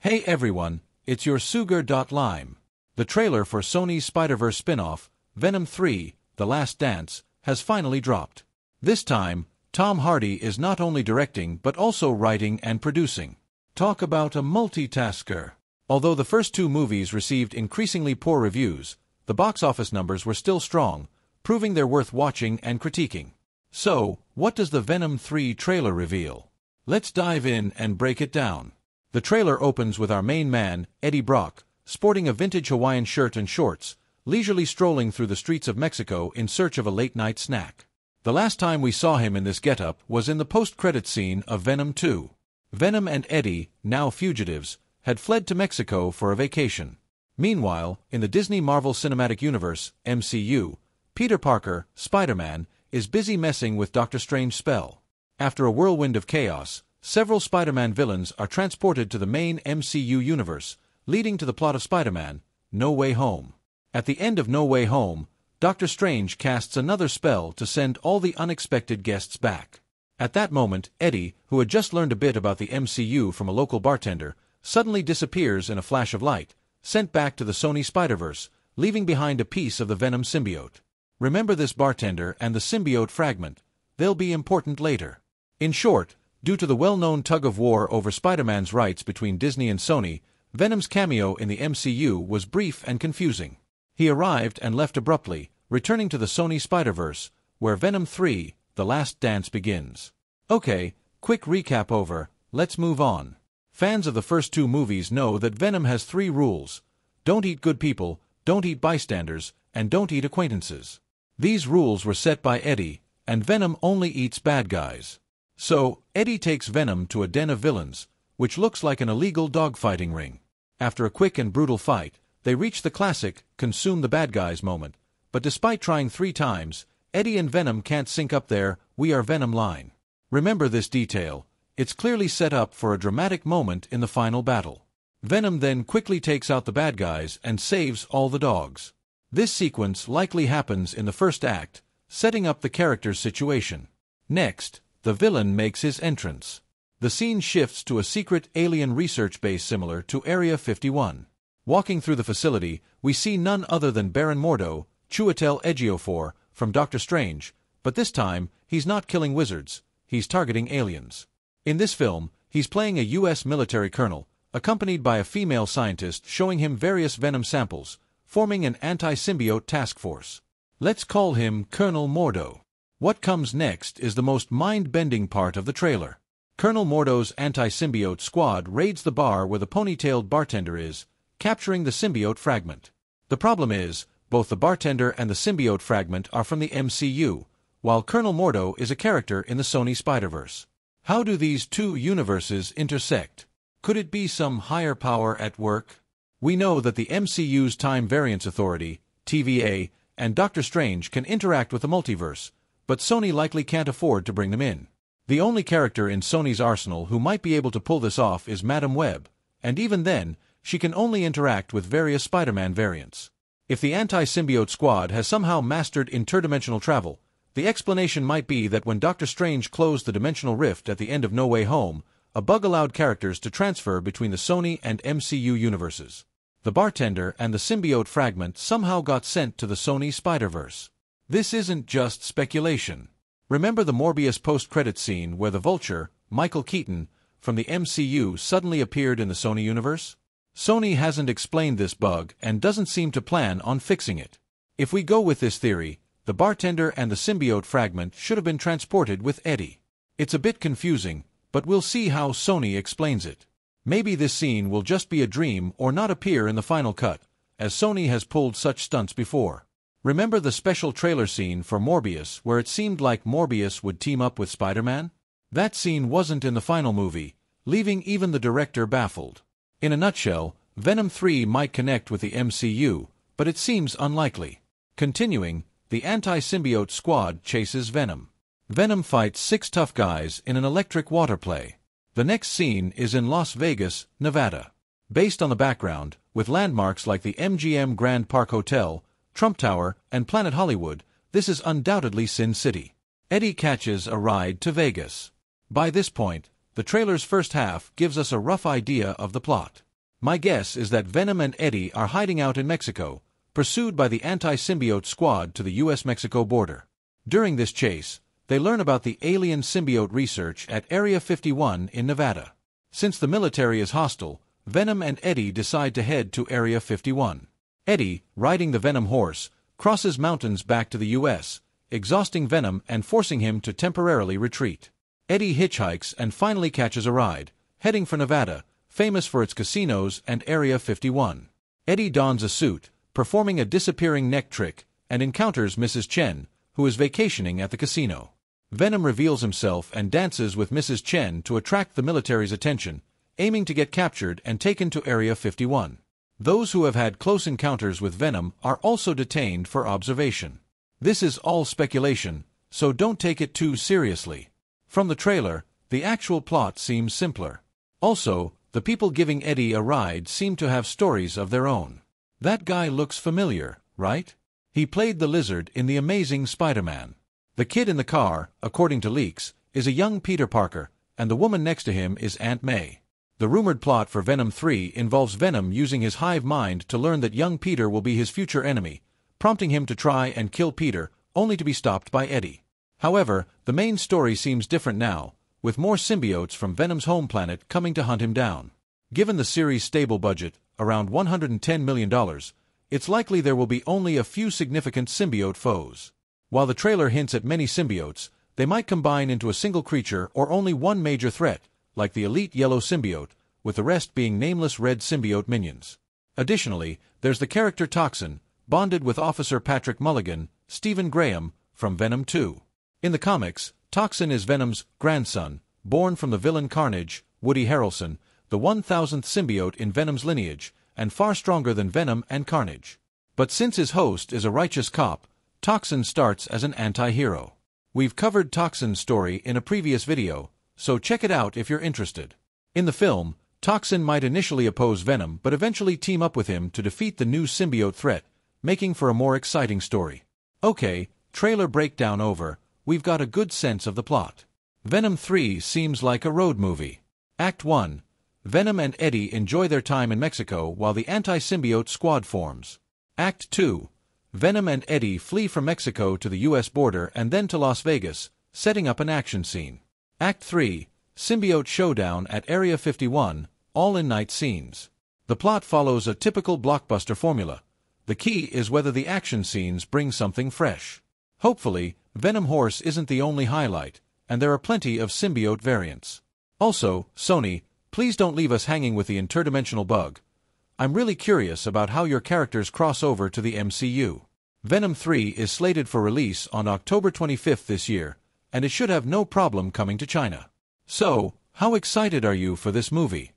Hey everyone, it's your Sugar.Lime. The trailer for Sony's Spider-Verse spin-off, Venom 3, The Last Dance, has finally dropped. This time, Tom Hardy is not only directing but also writing and producing. Talk about a multitasker. Although the first two movies received increasingly poor reviews, the box office numbers were still strong, proving they're worth watching and critiquing. So, what does the Venom 3 trailer reveal? Let's dive in and break it down. The trailer opens with our main man, Eddie Brock, sporting a vintage Hawaiian shirt and shorts, leisurely strolling through the streets of Mexico in search of a late-night snack. The last time we saw him in this getup was in the post-credits scene of Venom 2. Venom and Eddie, now fugitives, had fled to Mexico for a vacation. Meanwhile, in the Disney Marvel Cinematic Universe, MCU, Peter Parker, Spider-Man, is busy messing with Doctor Strange's spell. After a whirlwind of chaos, several Spider-Man villains are transported to the main MCU universe, leading to the plot of Spider-Man, No Way Home. At the end of No Way Home, Doctor Strange casts another spell to send all the unexpected guests back. At that moment, Eddie, who had just learned a bit about the MCU from a local bartender, suddenly disappears in a flash of light, sent back to the Sony Spider-Verse, leaving behind a piece of the Venom symbiote. Remember this bartender and the symbiote fragment. They'll be important later. In short, due to the well-known tug-of-war over Spider-Man's rights between Disney and Sony, Venom's cameo in the MCU was brief and confusing. He arrived and left abruptly, returning to the Sony Spider-Verse, where Venom 3, The Last Dance begins. Okay, quick recap over, let's move on. Fans of the first two movies know that Venom has 3 rules. Don't eat good people, don't eat bystanders, and don't eat acquaintances. These rules were set by Eddie, and Venom only eats bad guys. So, Eddie takes Venom to a den of villains, which looks like an illegal dogfighting ring. After a quick and brutal fight, they reach the classic, consume the bad guys moment, but despite trying 3 times, Eddie and Venom can't sync up their "We are Venom" line. Remember this detail, it's clearly set up for a dramatic moment in the final battle. Venom then quickly takes out the bad guys and saves all the dogs. This sequence likely happens in the first act, setting up the character's situation. Next, the villain makes his entrance. The scene shifts to a secret alien research base similar to Area 51. Walking through the facility, we see none other than Baron Mordo, Chiwetel Ejiofor, from Doctor Strange, but this time, he's not killing wizards, he's targeting aliens. In this film, he's playing a U.S. military colonel, accompanied by a female scientist showing him various Venom samples, forming an anti-symbiote task force. Let's call him Colonel Mordo. What comes next is the most mind-bending part of the trailer. Colonel Mordo's anti-symbiote squad raids the bar where the ponytailed bartender is, capturing the symbiote fragment. The problem is, both the bartender and the symbiote fragment are from the MCU, while Colonel Mordo is a character in the Sony Spider-Verse. How do these two universes intersect? Could it be some higher power at work? We know that the MCU's Time Variance Authority, TVA, and Doctor Strange can interact with the multiverse, but Sony likely can't afford to bring them in. The only character in Sony's arsenal who might be able to pull this off is Madam Web, and even then, she can only interact with various Spider-Man variants. If the anti-symbiote squad has somehow mastered interdimensional travel, the explanation might be that when Doctor Strange closed the dimensional rift at the end of No Way Home, a bug allowed characters to transfer between the Sony and MCU universes. The bartender and the symbiote fragment somehow got sent to the Sony Spider-Verse. This isn't just speculation. Remember the Morbius post-credits scene where the Vulture, Michael Keaton, from the MCU suddenly appeared in the Sony universe? Sony hasn't explained this bug and doesn't seem to plan on fixing it. If we go with this theory, the bartender and the symbiote fragment should have been transported with Eddie. It's a bit confusing, but we'll see how Sony explains it. Maybe this scene will just be a dream or not appear in the final cut, as Sony has pulled such stunts before. Remember the special trailer scene for Morbius where it seemed like Morbius would team up with Spider-Man? That scene wasn't in the final movie, leaving even the director baffled. In a nutshell, Venom 3 might connect with the MCU, but it seems unlikely. Continuing, the anti-symbiote squad chases Venom. Venom fights 6 tough guys in an electric water play. The next scene is in Las Vegas, Nevada. Based on the background, with landmarks like the MGM Grand Park Hotel, Trump Tower, and Planet Hollywood, this is undoubtedly Sin City. Eddie catches a ride to Vegas. By this point, the trailer's first half gives us a rough idea of the plot. My guess is that Venom and Eddie are hiding out in Mexico, pursued by the anti-symbiote squad to the US-Mexico border. During this chase, they learn about the alien symbiote research at Area 51 in Nevada. Since the military is hostile, Venom and Eddie decide to head to Area 51. Eddie, riding the Venom horse, crosses mountains back to the US, exhausting Venom and forcing him to temporarily retreat. Eddie hitchhikes and finally catches a ride, heading for Nevada, famous for its casinos and Area 51. Eddie dons a suit, performing a disappearing neck trick, and encounters Mrs. Chen, who is vacationing at the casino. Venom reveals himself and dances with Mrs. Chen to attract the military's attention, aiming to get captured and taken to Area 51. Those who have had close encounters with Venom are also detained for observation. This is all speculation, so don't take it too seriously. From the trailer, the actual plot seems simpler. Also, the people giving Eddie a ride seem to have stories of their own. That guy looks familiar, right? He played the Lizard in The Amazing Spider-Man. The kid in the car, according to leaks, is a young Peter Parker, and the woman next to him is Aunt May. The rumored plot for Venom 3 involves Venom using his hive mind to learn that young Peter will be his future enemy, prompting him to try and kill Peter, only to be stopped by Eddie. However, the main story seems different now, with more symbiotes from Venom's home planet coming to hunt him down. Given the series' stable budget, around $110 million, it's likely there will be only a few significant symbiote foes. While the trailer hints at many symbiotes, they might combine into a single creature or only one major threat, like the elite yellow symbiote, with the rest being nameless red symbiote minions. Additionally, there's the character Toxin, bonded with Officer Patrick Mulligan, Stephen Graham, from Venom 2. In the comics, Toxin is Venom's grandson, born from the villain Carnage, Woody Harrelson, the 1000th symbiote in Venom's lineage, and far stronger than Venom and Carnage. But since his host is a righteous cop, Toxin starts as an anti-hero. We've covered Toxin's story in a previous video, so check it out if you're interested. In the film, Toxin might initially oppose Venom but eventually team up with him to defeat the new symbiote threat, making for a more exciting story. Okay, trailer breakdown over, we've got a good sense of the plot. Venom 3 seems like a road movie. Act 1. Venom and Eddie enjoy their time in Mexico while the anti-symbiote squad forms. Act 2. Venom and Eddie flee from Mexico to the US border and then to Las Vegas, setting up an action scene. Act 3. Symbiote Showdown at Area 51, all in night scenes. The plot follows a typical blockbuster formula. The key is whether the action scenes bring something fresh. Hopefully, Venom Horse isn't the only highlight, and there are plenty of symbiote variants. Also, Sony, please don't leave us hanging with the interdimensional bug. I'm really curious about how your characters cross over to the MCU. Venom 3 is slated for release on October 25th this year, and it should have no problem coming to China. So, how excited are you for this movie?